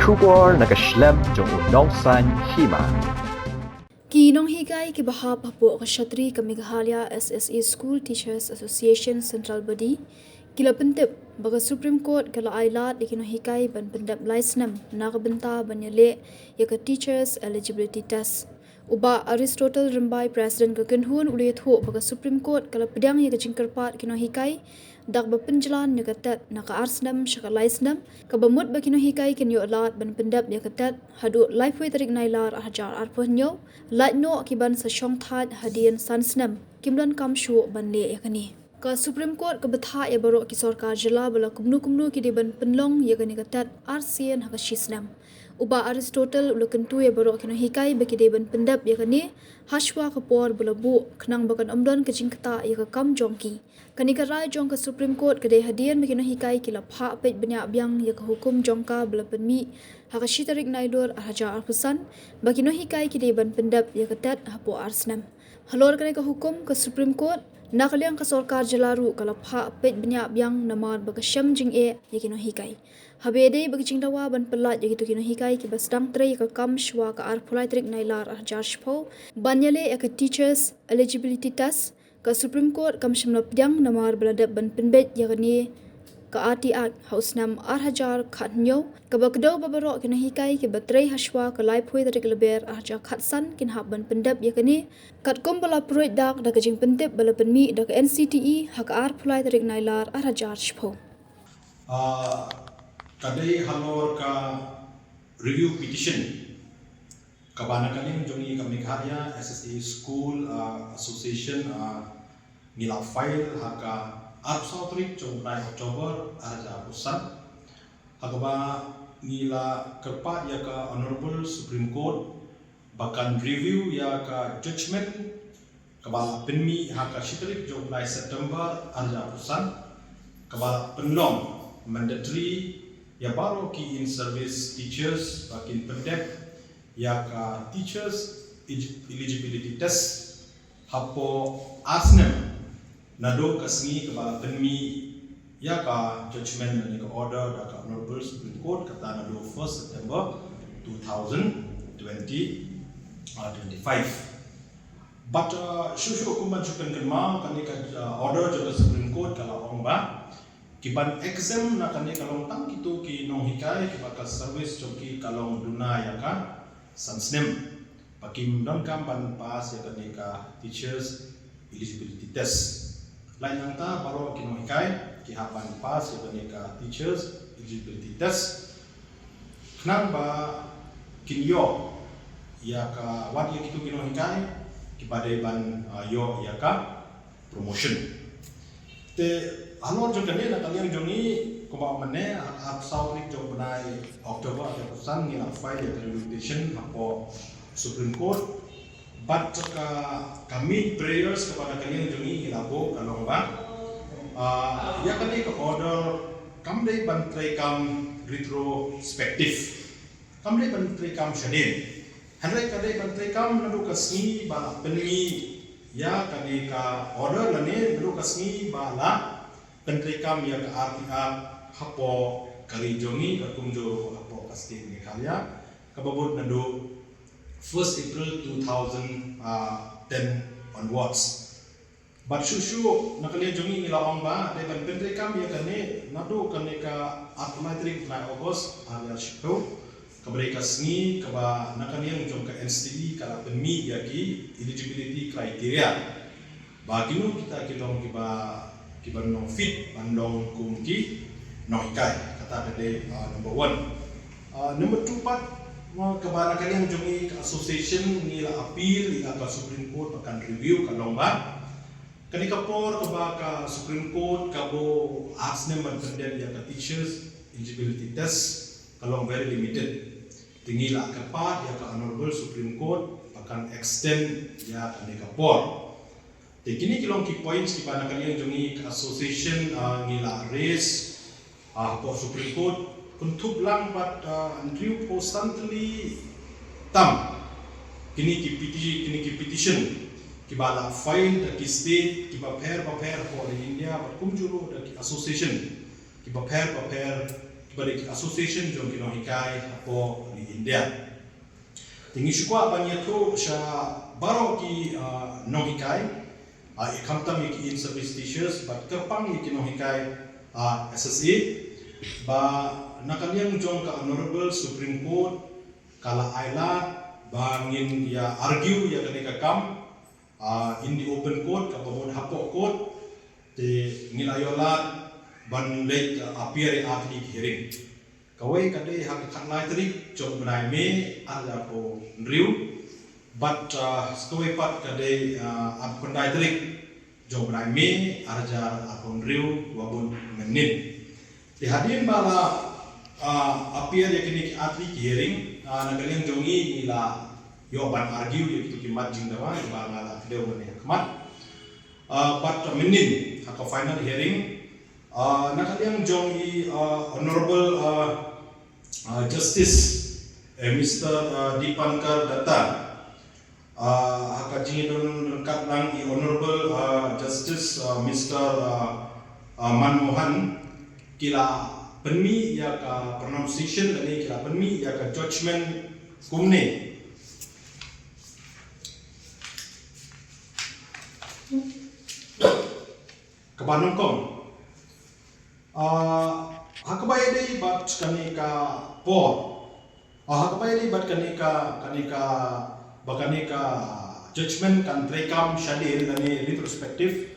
Shubor naga Snem jong Nongsan Hima. Ki Nonghikai ki bahap Hapoh Kshatri ka Meghalaya SSE School Teachers Association Central Body kila Pyndep baga Supreme Court kala Ailad ki Nonghikai ban Pyndep lai Snem na ka benta banyale ya ka Teachers Eligibility Test. Uba Aristotle rembai President ka kenhun uli thu baga Supreme Court kala pedang ya ka jingkarpat ki Nonghikai dak ba penjalan ya ka tet na ka Snem syaka lai Snem ka bamut ba ki Nonghikai ken yo Ailad ban Pyndep ya ka tet hadu life way tarik nailar hajar arpoh nyo Lait no akiban sa syong thad hadian san Snem kimlan kam shu ban le yakani ka Supreme Court ka betha ya baro ki sarkar jila bala kumnu ki diban penlong yakani katat RCN haka Snem uba Aristotle ulakan tu ya baro ki Nonghikai baki diban Pyndep yakani hashwa ka por bala bu khnang bakan amdon ka jingkata ya ka kam jongki kani ka rai jong ka Supreme Court ka de hadian baki Nonghikai kila pha pet banyak biang ya ka hukum jongka bala penmi haka shitarik nailor hajar arpusan baki Nonghikai ki diban Pyndep ya katat Hapoh Snem halor kani ka hukum ka Supreme Court nakaliang ka sarkar jalaru kala pha pet banyak biang namar baka syam jing ya ki Nonghikai habede bagi jingdawa ban pelat ya ki Nonghikai ki basdang tre ka kam shwa ka arpulai trik nailar hajar shpo banyale ya ka Teachers Eligibility Test ka Supreme Court kam shimna pdiang namar baladap ban penbet ya ni ka ati ak haus nam hajar khat nyo ka bakdo babaro ki Nonghikai ki batrei hashwa ka lai phui tarik leber hajar khat san kin hab ban Pyndep ya kani kat kom bala proid dak da jing Pyndep bala penmi da NCTE hak ar phulai tarik nailar hajar shpo kadai halor ka review petition kabana kaling jongi ka Meghalaya SSE School Association nila file haka Aristotle jong 9 Oktober arja usan hagaba nila kerpat ya ka Honorable Supreme Court bahkan review ya ka judgment kabala penmi haka shitrik jong 9 September arja usan kabala penlong mandatory ya baru ki in service teachers bakin Pyndep ya ka Teachers Eligibility Test Hapoh Snem nado kasngi kebala penmi ya ka judgment dan ka order da ka Honorable Supreme Court kata nado 1 September 2025 but shushu kuman chukan kenma kani ka order da Supreme Court kala ongba kiban exam na kani kalong tang kitu ki Nonghikai kibaka service choki kalong duna ya ka san Snem pakim don kam ban pas ya kani ka Teachers Eligibility Test lain yang ta baru ki Nonghikai ki hapan pas ya kani ka Teachers Eligibility Test kenang ba kinyo ya ka wat ya kitu ki Nonghikai ki badai ban yo ya ka promotion te alor jo kane na kaliang jongi ko ba mane at sauri jo banai Oktober ya pesan ni la file ya revision Hapoh Supreme Court but kami prayers kepada kalian jongi ilabo kalong ba ya kani ke order kam dei ban trai kam retrospective kam dei ban trai kam shadin handai kadai ban trai kam nadu kasni ba penmi ya kani ka order lane nadu kasni ba la Penteri kami yang Hapoh kari jongi kumjo Hapoh pasti Meghalaya kababut nado 1st April 2010 onwards but shushu nakalian jongi nilawang ba depan penteri kami yang kani nado kani ka automatic na August ya shiko kabari kasni kaba nakalian jong ka NCTE kala penmi yaki eligibility criteria bagino kita kilong kiba bandong fit bandong kumki Nonghikai kata tadi number 1 number 2 pat kebala kalian jongi association nila appeal ila ka Supreme Court akan review kalong ba kani kapor kaba ka Supreme Court kabo Snem ban Pyndep ya ka Teachers Eligibility Test kalong very limited tingila kapat ya ka Honorable Supreme Court akan extend ya kani kapor kini kilong key points di mana kalian jongi association nila raise Hapoh Supreme Court untuk lang but Andrew constantly tam kini ki petition ki bala file da ki state ki pair for India but kumjuro da ki association ki pair balik association jong Nonghikai Hapoh di India. Tinggi syukwa banyak tu sya baru ki Nonghikai ikamtam ki in service teachers but kerpang ki Nonghikai SSA ba nakaliang jong ka Honorable Supreme Court kala Ailad bangin ya argue ya kenika kam in the open court kapamon Hapoh court te nilayolat ban late appear at the hearing kawai kadai hak khanai trik jong benai me ada ko riu but kawai pat kadai at kondai trik jong benai me arja akon riu wabun menin dihadin bala appear ya kini at the hearing nagaliang jongi nila yo ban argue ya kitu kimat jing dawa ba ngala kedeu ne kemat but menin hak final hearing nakaliang jongi honorable justice Mr. Dipankar Datta hakajing don kat lang honorable justice Mr. Manmohan kila penmi ya ka pronunciation dan kila penmi ya ka judgment kumne kebanongkong hakabay day bat kanika por hakabay day bat kanika judgment kan trekam shadir dani retrospective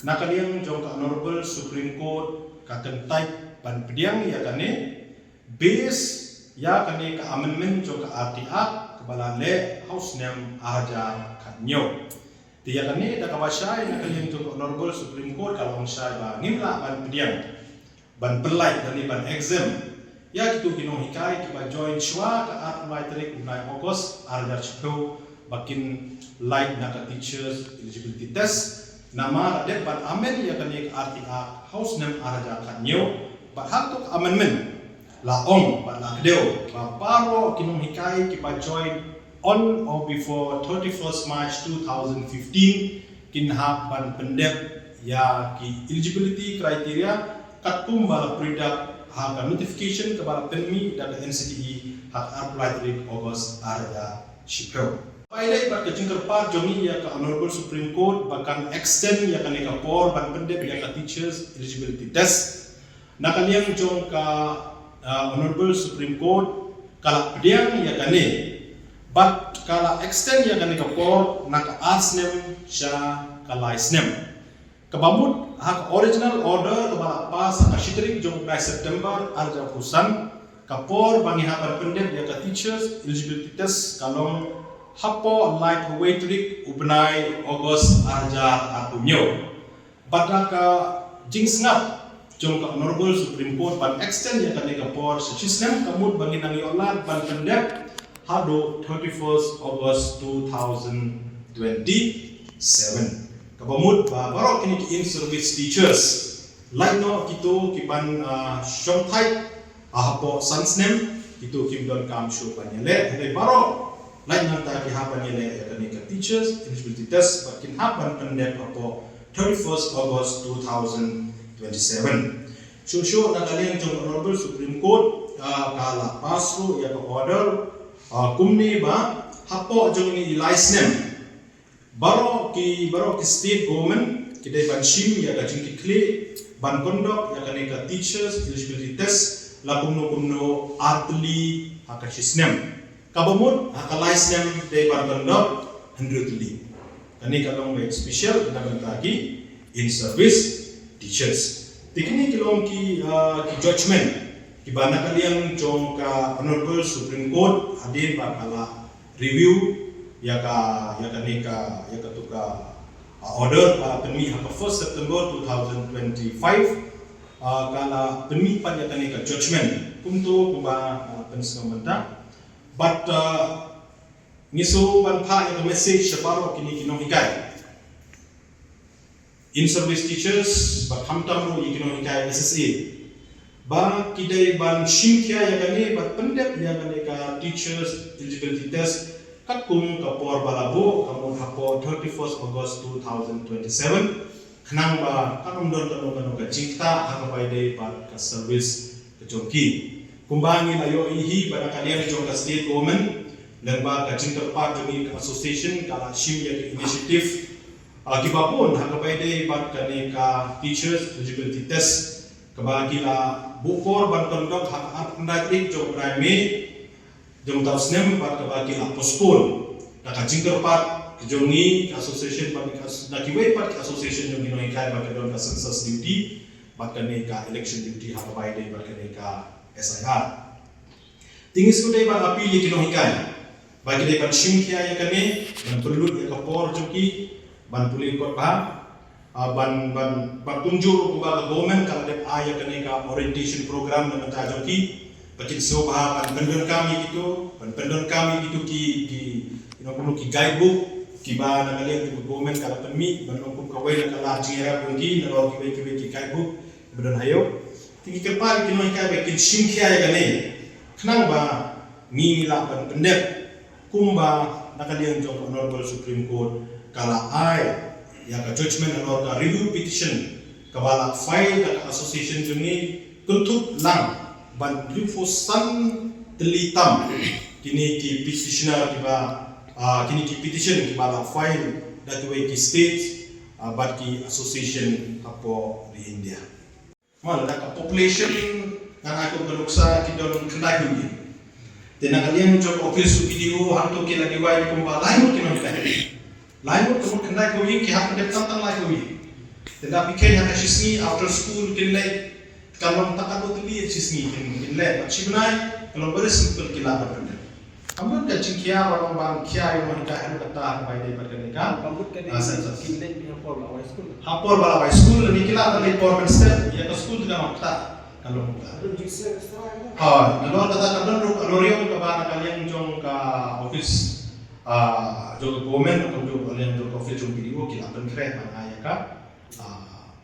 nakaliang jong ka honorable Supreme Court kaken type ban pediang ya kane base ya kane ka amendment jong ka artiak kebala le house name ahajar kanyo tiya kane da kabashay nakaliang jong honorable Supreme Court kalong shay ba ngimla ban pediang ban pelai dani ban exam ya kitu Nonghikai kiba join shwa ka art light unai August arjar chho bakin light naka teachers eligibility test nama adet ban amen ya kane artiak house name arja kanyo ba hatuk amendment la ong ba la kedeu ba paro Nonghikai kiba join on or before 31st March 2015 kinhak ban Pyndep ya ki eligibility criteria katum bala produk hak notification ke bala penmi dan NCTE hak apply trik August arja shipro. Pailai bat kejingkerpat jomi ya ke Honorable Supreme Court bahkan extend ya ke neka por ban Pyndep ya ke teachers eligibility test. Nakaliang jong ka Honorable Supreme Court kala pediang ya ke ne but kala extend ya ke neka por naka Snem sya kala Snem. Kebamut hak original order kebala pas hak shitrik jong 9 September arja pusan kapor bangi hapan Pyndep ya ke teachers eligibility test kalong Hapoh light waitrik ubnai August arja apunyo badaka jing sngap jong ka Honorable Supreme Court ban extend ya ke kapor Snem kamut bangi nangi Ailad ban Pyndep hado 31st August 2027 kabamut baru kini in service teachers lain no kita kiban short type Hapoh Snem kita kimdon kam show panyele hele baru lain nanta ki ha panyele ya kini teachers eligibility test bakin hapan Pyndep Hapoh 31st August 2027 show nakalian jong Honorable Supreme Court kala pasro ya order kumni ba Hapoh jong ni Snem Baro ki state government kidai ban shim ya ka jingki kle ban kondok ya ka neka teachers eligibility test la kumno artli haka Snem kabamut haka Snem dai ban kondok 100li kani kalong baik special na bagi in service teachers tikni kilong ki judgment ki bana kaliang jong ka Honorable Supreme Court hadir bakala review ya ka tuka order penmi hak 1st September 2025 kala penmi pan ya ka judgment untuk kumba pensomenta but ngiso ban pa ya message separo kini Nonghikai in service teachers but hamtam ro Nonghikai SSA ba kidai ban shimkia ya kani but Pyndep ya ka teachers eligibility test kakum kapor balabo kamu Hapoh 31st August 2027 kenang ba kanum don kanu ka cipta hakapai dei pat ka service kejongki kumbangi ayo ihi pada kalian jong ka state government lemba ka interpart jong association kala shim ya initiative kibapun hakapaide bat kani ka teachers eligibility test kabakila bukor ban kondok hak andai jong primary jong tau Snem bat kabakila postpone ka interpart kejongi association bat nakiway part association jong Nonghikai bat kadon ka census duty bat kani ka election duty hakapaide bat kani ka SIR tingis ko dai bat apil ki Nonghikai bagi dai ban shimkia ya kani dan perlu ya kapor jongki ban pulih kot ba ban tunjur ko ba government kalau dep aya kene ka orientation program na ta joki pakin so ba ban pendon kami gitu ki ino ki guidebook ki ba na ngale ko government kalau pemi ban ko ka way na kala jira bungi na ro ki guidebook bedon hayo tingi kepal ki no ka be kin shimkia ya kene knang ba ni la ban pendep kumba nakalian jong honorable supreme court kala ai ya ka judgment or ka review petition kabala file ka association juni kuntuk lang ban lifosan telitam kini ki petitioner kiba kini ki petition kibala file that way ki state but ki association Hapoh di India mal da ka population nang ako galuksa kidon kendai hudi tenang kalian jog office video hantu ki lagi wai kumba lain kino kita lain ko kendai ko yin ki hak dep tantang lai ko yin tetapi ken hak sisni after school kin lai kalau tak ada tuli sisni kin lai macam nai kalau very simple kila apa benda ambil ka cingkia orang bang kia yang mereka ada kata bai dai perkenika Pambut kan kin lai di Hapoh Balawai School. Hapoh Balawai School ni kila ada formal step ya ke school tidak makta kalau Ada jisa sekarang. kalau kata kadon lorium ke bana kalian jong ka office jo government atau jo kalian jo office jo video kita akan keren mana ya ka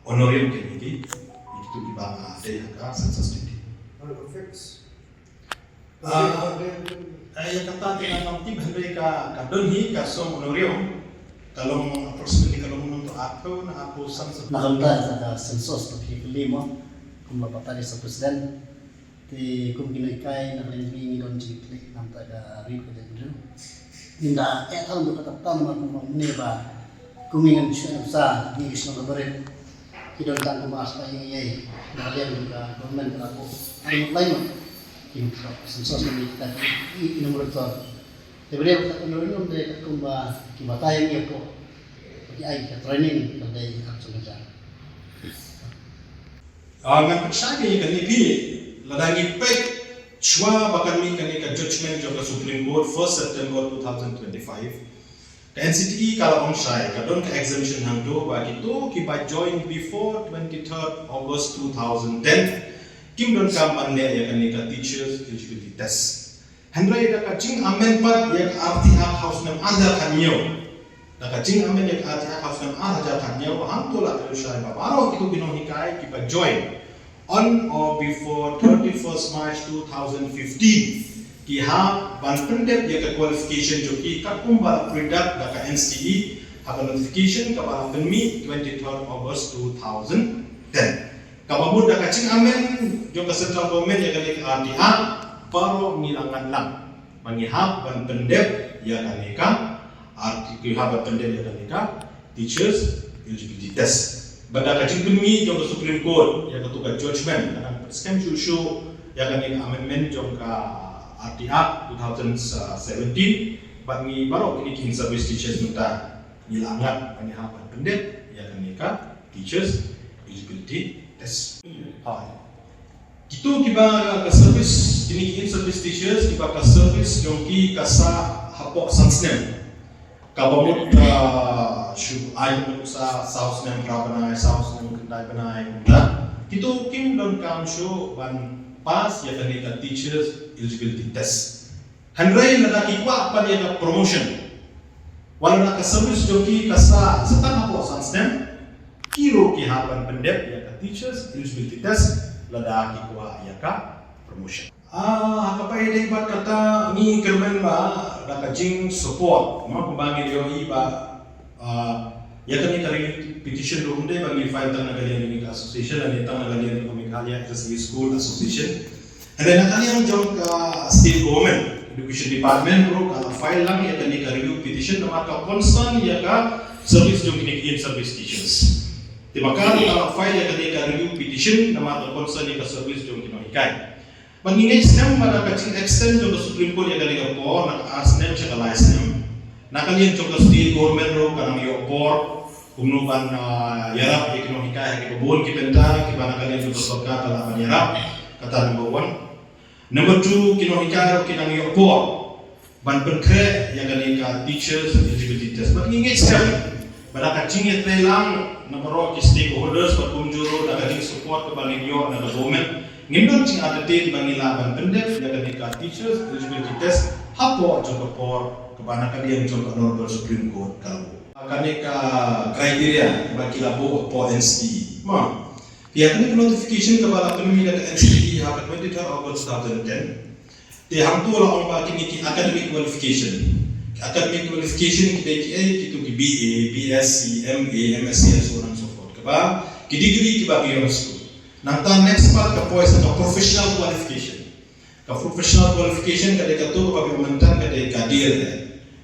honorarium ke ini itu di bawah ada ya ka census duty Ada fix. ya kata dengan nanti mereka kadon hi kasong honorarium kalau approximately kalau untuk aku census Nakamta sa sensus pagkikulimo kung mapatali sa presiden ti kung Nonghikai na rinbingi don jikli ng taga rin ko dyan tinda etal do katatang mga kumamuni ba kumingan siya sa digis ng kabarin kidon tang kumaas pa yung dahil yung government na ako ay maklay mo yung sensus na kita inumulog to Tiba-tiba kita menurut mereka kumba kibatayang niya po pagi ay ka training kadai action na ngan percaya yang kami pilih ladangi pek cua bahkan mi kami ke judgment juga Supreme Court 1 September 2025 ke NCTE kalau onsai kadon ke exemption hangdo bagi tu kita join before 23rd August 2010 kim don kam ande ya kami ke teachers eligibility test hendrai da ka jing amen pat ya RTH house nam ada kanyo da ka jing amen ya RTH house nam ada kanyo hang tu la terusai babaro itu Nonghikai kita join on or before 31st March 2015 ki ha ban Pyndep ya ka qualification jo ki ka kumbal product da ka NCE ha notification ka ba penmi 23rd August 2010 ka babud da ka jing amen jo ka central government ya ka RTH paro nilangan lang mangihap ban Pyndep ya kanika artikel ban Pyndep ya kanika teachers eligibility test banda kacing penmi jong ke Supreme Court ya ketuka judgment karena scam show ya kanika amendment jong ka RTA 2017 bangi baru kini king service teachers minta nilangan mangihap ban Pyndep ya kanika teachers eligibility test Itu kiba ka service kini service teachers kiba ka service jongki kasa Hapoh Snem. Kabamut ay sa South Snem Rabanai South Snem Kendai Banai muda. Itu kim don kam show ban pas ya kanika teachers eligibility test. Handrai lalaki kwa pa dia ka promotion. Wala na ka service jongki kasa sa Hapoh Snem. Kiro ki haban Pyndep ya ka teachers eligibility test. Ladaki kuwa ya ka promotion. Hakapai day bat kata ni kermen ba da kajing support. Ma kumbangi yo iba Ya kami kali petition do hunde bagi file tang nagalian ni association dan tang nagalian ni Meghalaya SSE School Association. And then nakalian jong ka state government education department bro ka file lang ya kami ka review petition na ka concern ya ka service jong kini in service teachers. Di maka ka file ya kami ka review petition na ka concern ya ka service jong Nonghikai. Mangingay Snem pada kacing extend jong Supreme Court ya kali ka po na Snem siya ka Snem. Nakalian jong state government bro ka nang yopor kumunuban yarap ya Nonghikai ya kibun kibenta kibana kalian jong sorka kala man yarap kata number 1. Number 2 Nonghikai kinang yopor ban berkre ya kali ka teachers eligibility test. Mangingay Snem pada kacing ya lang number ki stakeholders berkunjuru na kali support ke balingyo na government ngindon cing ada tin bangilaban Pyndep ya kali ka teachers eligibility test Hapoh jokopor kebanyakan yang contoh Honorable Supreme Court kalau kaneka kriteria bagi labo po NCE ma ya kini notification kepada ekonomi dan NCE hak 23 August 2010 te ham tu la orang kini ki academic qualification kita ki itu ki BA BSc MA MSc and so on and so forth keba ki degree ki bagi school nanta next part ka poisa ka professional qualification kadeka tu bagi mentan kadeka DL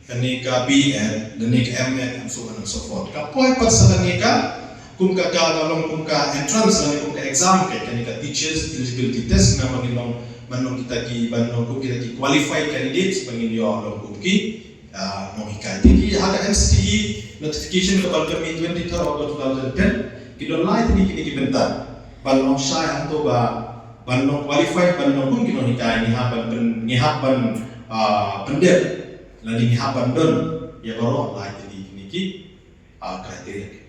kanika BN, kanika MN, and so on and so forth. Kapoy pa sa kanika, kung kakalong kung ka entrance lang kung ka exam kay kanika teachers eligibility test na manong kita ki kung kita ki qualified candidates pangilyo along kung ki Nonghikai. Jadi haka NCE notification kapag kami 23 August 2010 kidonlay kini kibenta. Balong siya anto ba balong qualified balong kung Nonghikai ni haban Pyndep lalu haban don ya baru lah jadi niki kriteria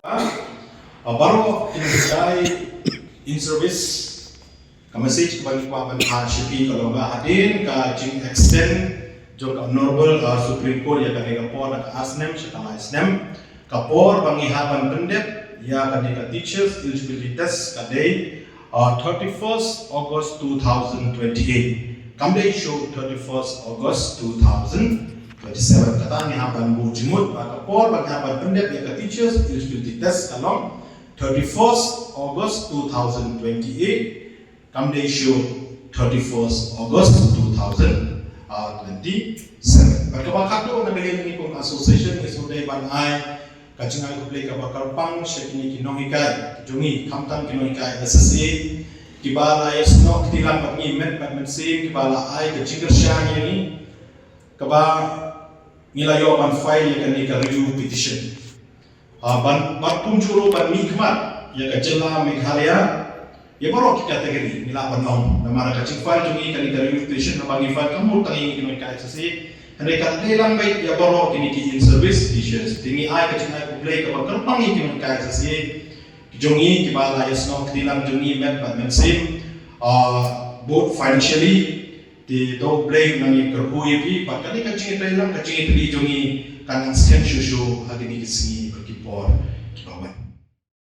baru Nonghikai in service message bagi kuaban HCP kalau nggak hadir ka jing extend jong Honorable Supreme Court ya kanega por nak Snem setelah Snem kapor bagi haban Pyndep ya kanega teachers eligibility test kadai 31st August 2028 kami show 31st August 2027 kata ni haban bu jimut kapor bagi haban Pyndep ya ka teachers eligibility test kalong 31st August 2028 kami show 31st August 2027 Bagkabakat do nagaling ni kong association ni suday banay kacungan ko play kabakar pang siya kini Nonghikai jungi kamtang Nonghikai SSA kibala yasno kitilang pag-imet pag-mensim kibala ay kachinger siya ni kaba nilayo ban file ya kani ka review petition ban punjuro ban mikmat ya kajela Meghalaya ya baru kita kategori nila banong na mara kaching file jungi kani ka review petition na bangi file kamu tangi Nonghikai SSA mereka telang baik ya baru kini in service teachers tingi ay kacing ay kublay ka bagkarpang Nonghikai SSA jungi kibala yasno kitilang jungi met mensim both financially di do blame nang kerhui pi bakali kacing telang kacing tadi jungi kanang scan shushu hagini kisini berkipor kibawan